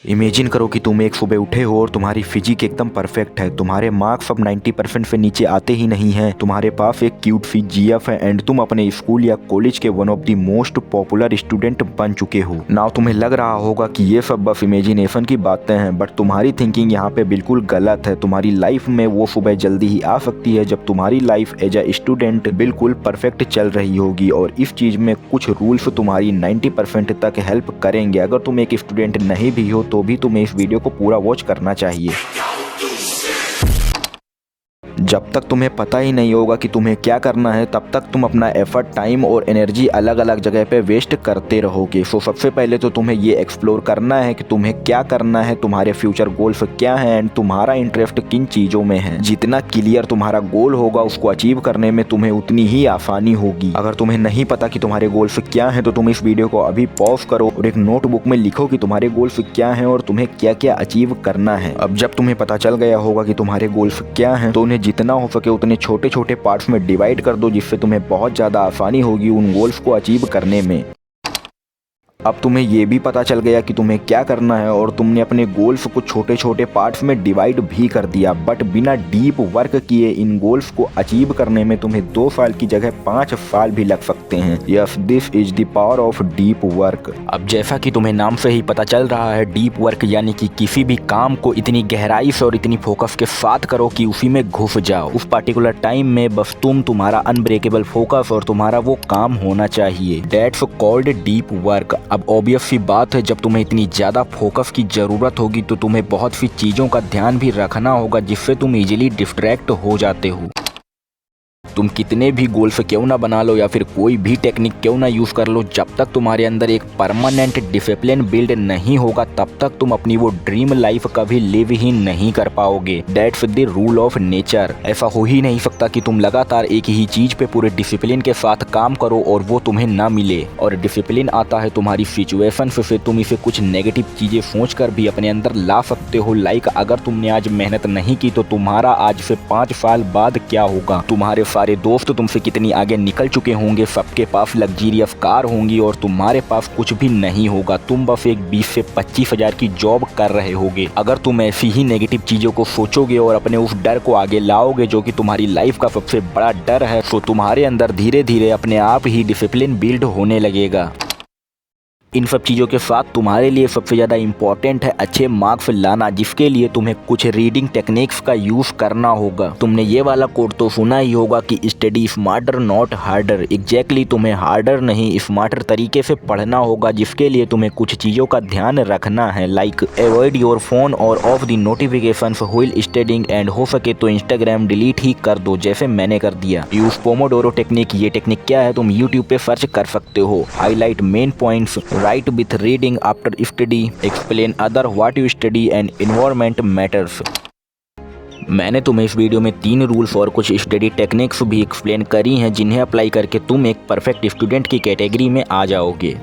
Imagine करो कि तुम एक सुबह उठे हो और तुम्हारी फिजिक एकदम परफेक्ट है, तुम्हारे मार्क्स अब 90% से नीचे आते ही नहीं हैं, तुम्हारे पास एक क्यूट सी जीएफ है एंड तुम अपने स्कूल या कॉलेज के one of the most popular student बन चुके हो। नाउ तुम्हें लग रहा होगा कि ये सब बस इमेजिनेशन की बातें हैं, बट तुम्हारी थिंकिंग यहाँ पे बिल्कुल गलत है। तुम्हारी लाइफ में वो सुबह जल्दी ही आ सकती है जब तुम्हारी लाइफ एज अ स्टूडेंट बिल्कुल परफेक्ट चल रही होगी, और इस चीज में कुछ रूल्स तुम्हारी 90% तक हेल्प करेंगे। अगर तुम एक स्टूडेंट नहीं भी हो तो भी तुम्हें इस वीडियो को पूरा वॉच करना चाहिए। जब तक तुम्हें पता ही नहीं होगा कि तुम्हें क्या करना है, तब तक तुम अपना एफर्ट, टाइम और एनर्जी अलग अलग जगह पे वेस्ट करते रहोगे। सो सबसे पहले तो तुम्हें ये एक्सप्लोर करना है कि तुम्हें क्या करना है, तुम्हारे फ्यूचर गोल्स क्या हैं एंड तुम्हारा इंटरेस्ट किन चीजों में है। जितना क्लियर तुम्हारा गोल होगा उसको अचीव करने में तुम्हें उतनी ही आसानी होगी। अगर तुम्हें नहीं पता कि तुम्हारे गोल्स क्या है तो तुम इस वीडियो को अभी पॉज करो और एक नोटबुक में लिखो कि तुम्हारे गोल्स क्या है और तुम्हें क्या क्या अचीव करना है। अब जब तुम्हें पता चल गया होगा कि तुम्हारे गोल्स क्या हैं तो उन्हें जितना हो सके उतने छोटे छोटे पार्ट्स में डिवाइड कर दो, जिससे तुम्हें बहुत ज़्यादा आसानी होगी उन गोल्स को अचीव करने में। अब तुम्हें ये भी पता चल गया कि तुम्हें क्या करना है और तुमने अपने गोल्स को छोटे छोटे पार्ट्स में डिवाइड भी कर दिया, बट बिना डीप वर्क किए इन गोल्स को अचीव करने में तुम्हें 2 साल की जगह 5 साल भी लग सकते हैं। Yes, this is the power of deep work. अब जैसा कि तुम्हें नाम से ही पता चल रहा है, डीप वर्क यानी कि किसी भी काम को इतनी गहराई से और इतनी फोकस के साथ करो कि उसी में घुस जाओ। उस पर्टिकुलर टाइम में बस तुम्हारा अनब्रेकेबल फोकस और तुम्हारा वो काम होना चाहिए। That's called deep work. अब ऑब्वियस सी बात है, जब तुम्हें इतनी ज़्यादा फोकस की ज़रूरत होगी तो तुम्हें बहुत सी चीज़ों का ध्यान भी रखना होगा जिससे तुम इजीली डिस्ट्रैक्ट हो जाते हो। तुम कितने भी गोल्स क्यों ना बना लो या फिर कोई भी टेक्निक क्यों ना यूज कर लो, जब तक तुम्हारे अंदर एक परमानेंट डिसिप्लिन बिल्ड नहीं होगा तब तक तुम अपनी वो ड्रीम लाइफ कभी लिव ही नहीं कर पाओगे। That's the rule of nature. ऐसा हो ही नहीं सकता कि तुम लगातार एक ही चीज पे पूरे डिसिप्लिन के साथ काम करो और वो तुम्हें ना मिले। और डिसिप्लिन आता है तुम्हारी सिचुएशन से, तुम इसे कुछ नेगेटिव चीजें सोच कर भी अपने अंदर ला सकते हो। लाइक अगर तुमने आज मेहनत नहीं की तो तुम्हारा आज से 5 साल बाद क्या होगा। तुम्हारे सारे दोस्त तुमसे कितनी आगे निकल चुके होंगे, सबके पास लग्जरियस कार होंगी और तुम्हारे पास कुछ भी नहीं होगा। तुम बस एक 20 से 25 हजार की जॉब कर रहे होगे। अगर तुम ऐसी ही नेगेटिव चीजों को सोचोगे और अपने उस डर को आगे लाओगे जो कि तुम्हारी लाइफ का सबसे बड़ा डर है, तो तुम्हारे अंदर धीरे धीरे अपने आप ही डिसिप्लिन बिल्ड होने लगेगा। इन सब चीज़ों के साथ तुम्हारे लिए सबसे ज़्यादा इम्पोर्टेंट है अच्छे मार्क्स लाना, जिसके लिए तुम्हें कुछ रीडिंग टेक्निक्स का यूज़ करना होगा। तुमने ये वाला कोड तो सुना ही होगा कि study smarter not harder. Exactly तुम्हें हार्डर नहीं स्मार्टर तरीके से पढ़ना होगा, जिसके लिए तुम्हें कुछ चीज़ों का ध्यान रखना है। लाइक अवॉइड योर फोन और of the notification wheel studying and हो सके तो इंस्टाग्राम डिलीट ही कर दो, जैसे मैंने कर दिया। Use Pomodoro technique. ये टेक्निक क्या है तुम यूट्यूब पे सर्च कर सकते हो। Highlight main points, write with reading after study, explain other what you study and environment matters। मैंने तुम्हें इस वीडियो में 3 रूल्स और कुछ स्टडी टेक्निक्स भी एक्सप्लेन करी हैं जिन्हें अप्लाई करके तुम एक परफेक्ट स्टूडेंट की कैटेगरी में आ जाओगे।